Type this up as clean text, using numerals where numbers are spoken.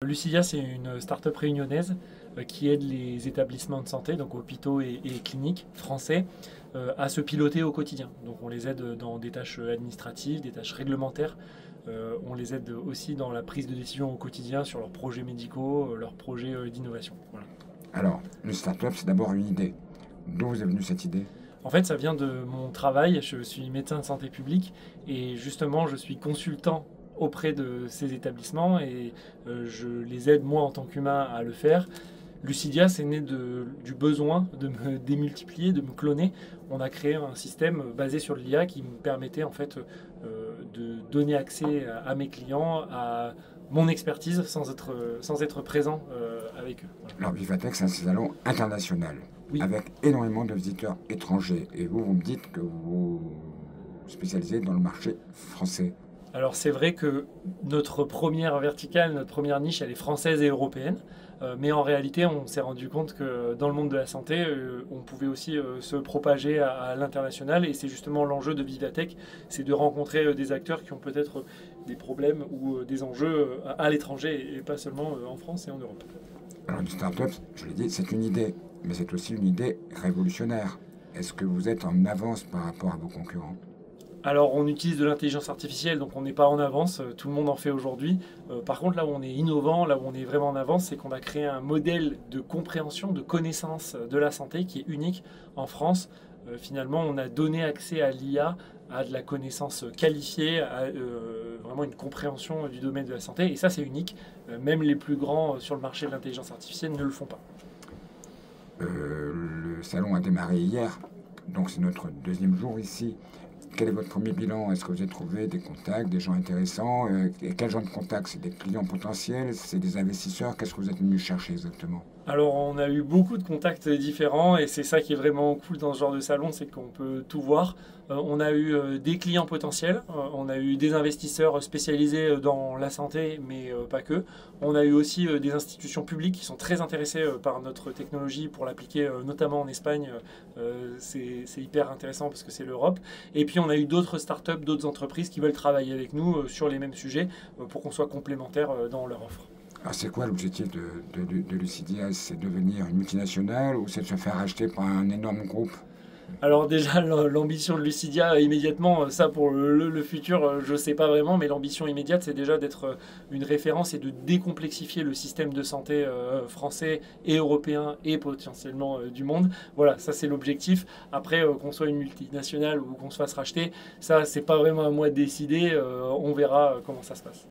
Lucidia, c'est une start-up réunionnaise qui aide les établissements de santé, donc hôpitaux et cliniques français, à se piloter au quotidien. Donc on les aide dans des tâches administratives, des tâches réglementaires. On les aide aussi dans la prise de décision au quotidien sur leurs projets médicaux, leurs projets d'innovation. Voilà. Alors, une start-up, c'est d'abord une idée. D'où vous est venue cette idée? En fait, ça vient de mon travail. Je suis médecin de santé publique et justement, je suis consultant auprès de ces établissements et je les aide moi en tant qu'humain à le faire. Lucidia, c'est né du besoin de me démultiplier, de me cloner. On a créé un système basé sur l'IA qui me permettait en fait de donner accès à mes clients, à mon expertise sans être présent avec eux. Voilà. Alors, Vivatech, c'est un salon international, Oui. avec énormément de visiteurs étrangers. Et vous me dites que vous vous spécialisez dans le marché français. Alors c'est vrai que notre première verticale, notre première niche, elle est française et européenne. Mais en réalité, on s'est rendu compte que dans le monde de la santé, on pouvait aussi se propager à l'international. Et c'est justement l'enjeu de Vivatech, c'est de rencontrer des acteurs qui ont peut-être des problèmes ou des enjeux à l'étranger et pas seulement en France et en Europe. Alors, une start-up, je l'ai dit, c'est une idée, mais c'est aussi une idée révolutionnaire. Est-ce que vous êtes en avance par rapport à vos concurrents? Alors on utilise de l'intelligence artificielle, donc on n'est pas en avance, tout le monde en fait aujourd'hui. Par contre là où on est innovant, là où on est vraiment en avance, c'est qu'on a créé un modèle de compréhension, de connaissance de la santé qui est unique en France. Finalement on a donné accès à l'IA, à de la connaissance qualifiée, à vraiment une compréhension du domaine de la santé. Et ça c'est unique, même les plus grands sur le marché de l'intelligence artificielle ne le font pas. Le salon a démarré hier, donc c'est notre deuxième jour ici. Quel est votre premier bilan? Est-ce que vous avez trouvé des contacts, des gens intéressants? Et quel genre de contacts? C'est des clients potentiels? C'est des investisseurs? Qu'est-ce que vous êtes venu chercher exactement? Alors on a eu beaucoup de contacts différents et c'est ça qui est vraiment cool dans ce genre de salon, c'est qu'on peut tout voir. On a eu des clients potentiels, on a eu des investisseurs spécialisés dans la santé, mais pas que. On a eu aussi des institutions publiques qui sont très intéressées par notre technologie pour l'appliquer notamment en Espagne. C'est hyper intéressant parce que c'est l'Europe. Et puis on a eu d'autres startups, d'autres entreprises qui veulent travailler avec nous sur les mêmes sujets pour qu'on soit complémentaires dans leur offre. Alors c'est quoi l'objectif de Lucidia? C'est devenir une multinationale ou c'est de se faire racheter par un énorme groupe? Alors déjà l'ambition de Lucidia immédiatement, ça pour le futur je ne sais pas vraiment, mais l'ambition immédiate c'est déjà d'être une référence et de décomplexifier le système de santé français et européen et potentiellement du monde. Voilà, ça c'est l'objectif. Après qu'on soit une multinationale ou qu'on se fasse racheter, ça c'est pas vraiment à moi de décider, on verra comment ça se passe.